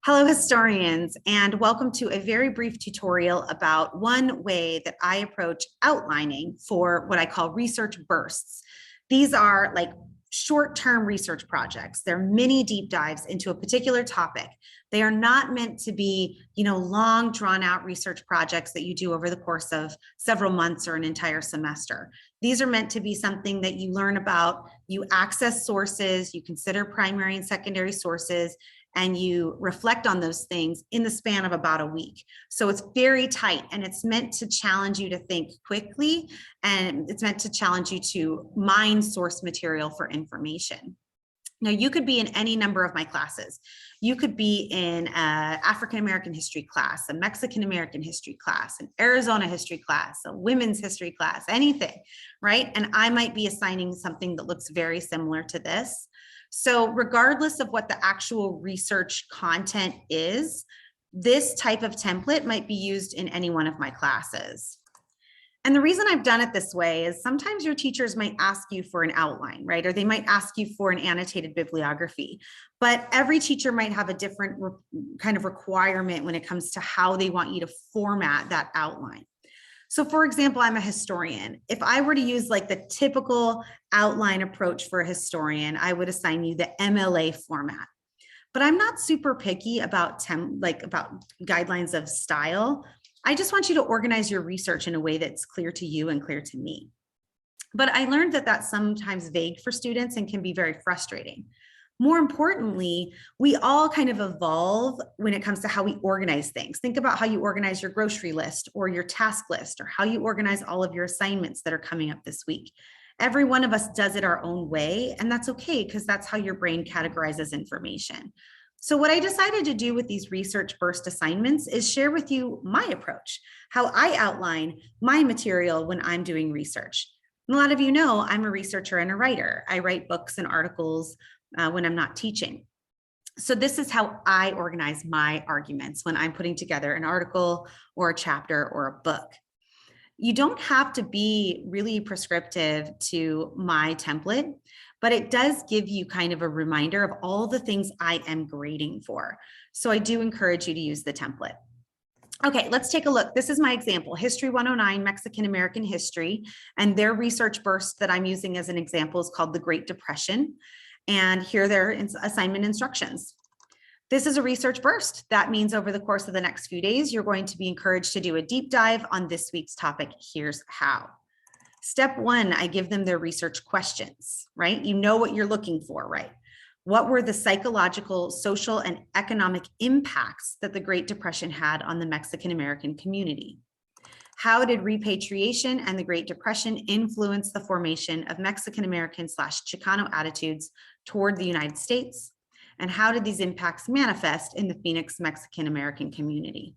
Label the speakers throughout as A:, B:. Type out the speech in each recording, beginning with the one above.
A: Hello, historians, and welcome to a very brief tutorial about one way that I approach outlining for what I call research bursts. These are like short-term research projects. They're mini deep dives into a particular topic. They are not meant to be, long drawn-out research projects that you do over the course of several months or an entire semester. These are meant to be something that you learn about, you access sources, you consider primary and secondary sources, and you reflect on those things in the span of about a week. So it's very tight, and it's meant to challenge you to think quickly, and it's meant to challenge you to mine source material for information. Now, you could be in any number of my classes. You could be in an African-American history class, a Mexican-American history class, an Arizona history class, a women's history class, anything, right? And I might be assigning something that looks very similar to this. So regardless of what the actual research content is, this type of template might be used in any one of my classes. And the reason I've done it this way is sometimes your teachers might ask you for an outline, right? Or they might ask you for an annotated bibliography, but every teacher might have a different kind of requirement when it comes to how they want you to format that outline. So for example, I'm a historian. If I were to use like the typical outline approach for a historian, I would assign you the MLA format. But I'm not super picky about guidelines of style. I just want you to organize your research in a way that's clear to you and clear to me. But I learned that that's sometimes vague for students and can be very frustrating. More importantly, we all kind of evolve when it comes to how we organize things. Think about how you organize your grocery list or your task list, or how you organize all of your assignments that are coming up this week. Every one of us does it our own way, and that's okay because that's how your brain categorizes information. So what I decided to do with these research burst assignments is share with you my approach, how I outline my material when I'm doing research. And a lot of you know I'm a researcher and a writer. I write books and articles when I'm not teaching. So this is how I organize my arguments when I'm putting together an article or a chapter or a book. You don't have to be really prescriptive to my template, but it does give you kind of a reminder of all the things I am grading for. So I do encourage you to use the template. Okay, let's take a look. This is my example, History 109, Mexican American History, and their research burst that I'm using as an example is called the Great Depression. And here are their assignment instructions. This is a research burst. That means over the course of the next few days, you're going to be encouraged to do a deep dive on this week's topic. Here's how. Step one, I give them their research questions, right? You know what you're looking for, right? What were the psychological, social, and economic impacts that the Great Depression had on the Mexican American community? How did repatriation and the Great Depression influence the formation of Mexican American / Chicano attitudes toward the United States? And how did these impacts manifest in the Phoenix Mexican American community?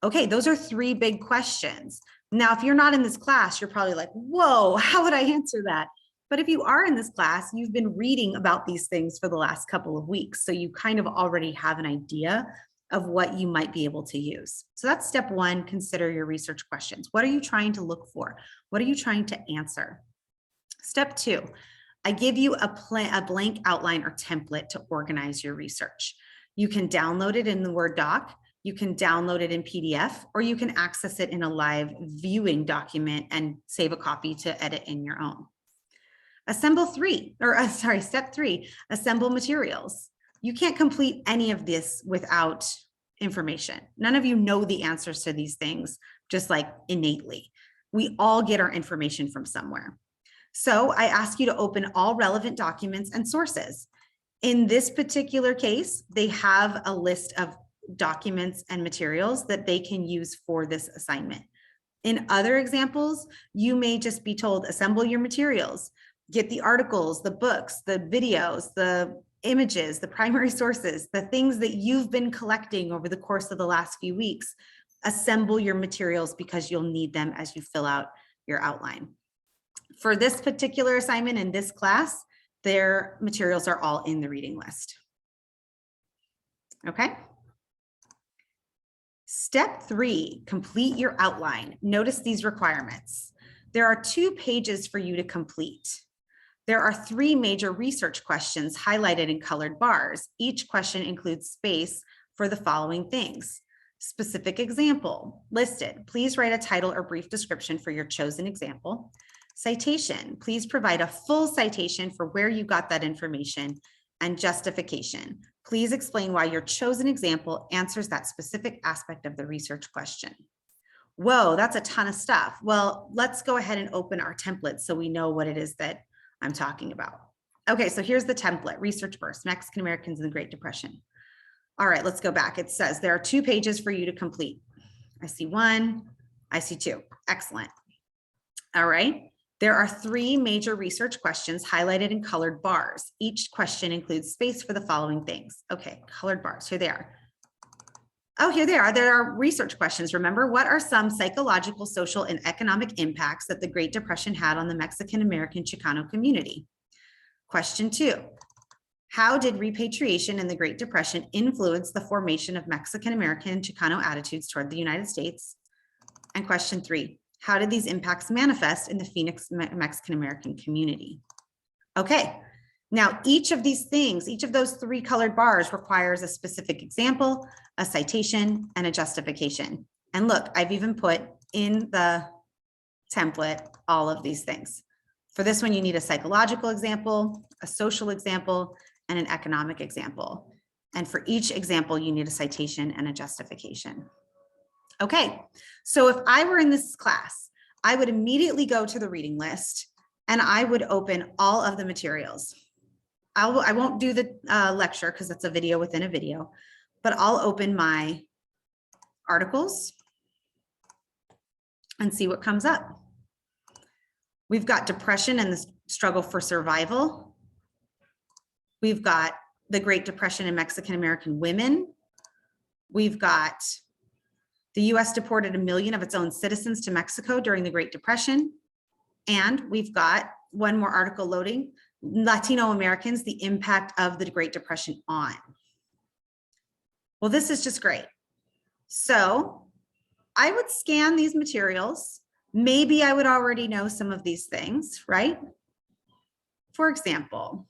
A: Okay, those are three big questions. Now, if you're not in this class, you're probably like, whoa, how would I answer that? But if you are in this class, you've been reading about these things for the last couple of weeks. So you kind of already have an idea of what you might be able to use. So that's step one, consider your research questions. What are you trying to look for? What are you trying to answer? Step two, I give you a blank outline or template to organize your research. You can download it in the Word doc, you can download it in PDF, or you can access it in a live viewing document and save a copy to edit in your own. Step three, assemble materials. You can't complete any of this without information. None of you know the answers to these things just like innately. We all get our information from somewhere. So I ask you to open all relevant documents and sources. In this particular case, they have a list of documents and materials that they can use for this assignment. In other examples, you may just be told, assemble your materials, get the articles, the books, the videos, the images, the primary sources, the things that you've been collecting over the course of the last few weeks. Assemble your materials because you'll need them as you fill out your outline. For this particular assignment in this class, their materials are all in the reading list. Okay. Step three, complete your outline. Notice these requirements. There are 2 pages for you to complete. There are 3 major research questions highlighted in colored bars. Each question includes space for the following things. Specific example listed. Please write a title or brief description for your chosen example. Citation. Please provide a full citation for where you got that information. And justification. Please explain why your chosen example answers that specific aspect of the research question. Whoa, that's a ton of stuff. Well, let's go ahead and open our template so we know what it is that I'm talking about. Okay, so here's the template, research burst, Mexican Americans in the Great Depression. All right, let's go back. It says there are 2 pages for you to complete. I see 1, I see 2. Excellent. All right, there are 3 major research questions highlighted in colored bars. Each question includes space for the following things. Okay, colored bars, here they are. Oh, here they are. There are research questions. Remember, what are some psychological, social, and economic impacts that the Great Depression had on the Mexican American Chicano community? Question 2, how did repatriation in the Great Depression influence the formation of Mexican American Chicano attitudes toward the United States? And question 3, how did these impacts manifest in the Phoenix Mexican American community? Okay, now each of these things, each of those 3 colored bars requires a specific example, a citation, and a justification. And look, I've even put in the template all of these things. For this one, you need a psychological example, a social example, and an economic example. And for each example, you need a citation and a justification. Okay, so if I were in this class, I would immediately go to the reading list and I would open all of the materials. I won't do the lecture because it's a video within a video, but I'll open my articles and see what comes up. We've got depression and the struggle for survival. We've got the Great Depression and Mexican American women. We've got the US deported 1 million of its own citizens to Mexico during the Great Depression. And we've got one more article loading, Latino Americans, the impact of the Great Depression on. Well, this is just great. So I would scan these materials. Maybe I would already know some of these things, right? For example,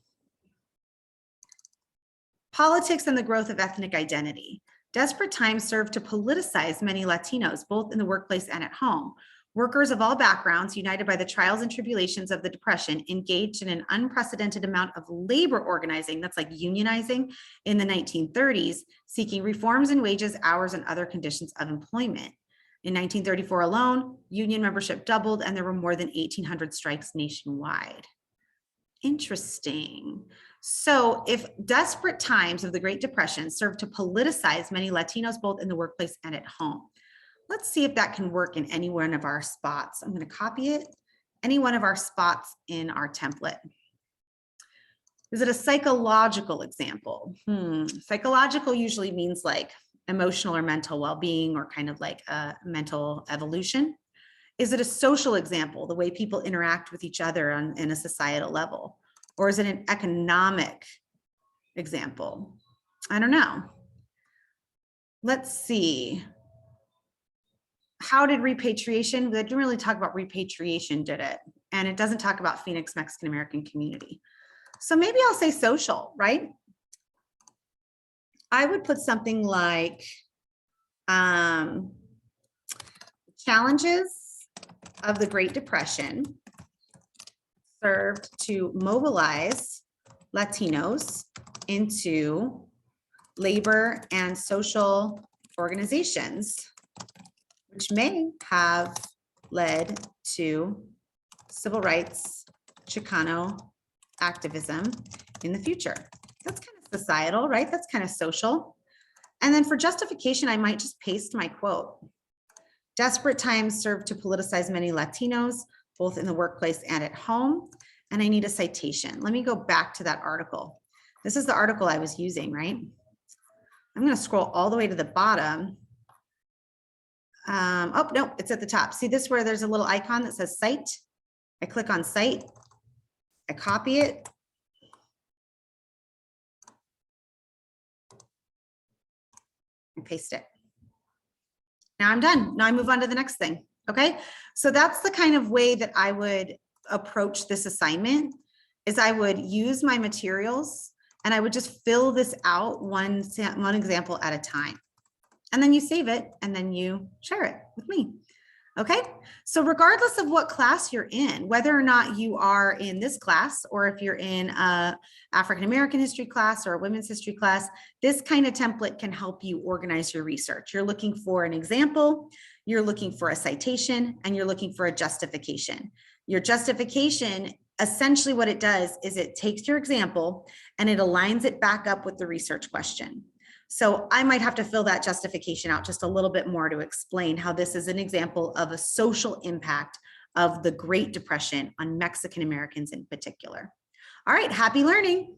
A: politics and the growth of ethnic identity. Desperate times served to politicize many Latinos, both in the workplace and at home. Workers of all backgrounds, united by the trials and tribulations of the Depression, engaged in an unprecedented amount of labor organizing, that's like unionizing, in the 1930s, seeking reforms in wages, hours, and other conditions of employment. In 1934 alone, union membership doubled and there were more than 1,800 strikes nationwide. Interesting. So if desperate times of the Great Depression served to politicize many Latinos, both in the workplace and at home, let's see if that can work in any one of our spots. I'm going to copy it, any one of our spots in our template. Is it a psychological example? Psychological usually means like emotional or mental well-being or kind of like a mental evolution. Is it a social example, the way people interact with each other in a societal level? Or is it an economic example? I don't know. Let's see. How did repatriation, they didn't really talk about repatriation, did it? And it doesn't talk about Phoenix Mexican American community. So maybe I'll say social, right? I would put something like challenges of the Great Depression served to mobilize Latinos into labor and social organizations, which may have led to civil rights, Chicano activism in the future. That's kind of societal, right? That's kind of social. And then for justification, I might just paste my quote. Desperate times served to politicize many Latinos, both in the workplace and at home. And I need a citation. Let me go back to that article. This is the article I was using, right? I'm going to scroll all the way to the bottom. Oh, no, it's at the top. See this where there's a little icon that says cite? I click on cite, I copy it. And paste it. Now I'm done. Now I move on to the next thing. Okay. So that's the kind of way that I would approach this assignment is I would use my materials And I would just fill this out one example at a time. And then you save it and then you share it with me. Okay, so regardless of what class you're in, whether or not you are in this class or if you're in a African-American history class or a women's history class, this kind of template can help you organize your research. You're looking for an example, you're looking for a citation, and you're looking for a justification. Your justification, essentially what it does is it takes your example and it aligns it back up with the research question. So I might have to fill that justification out just a little bit more to explain how this is an example of a social impact of the Great Depression on Mexican Americans in particular. All right, happy learning.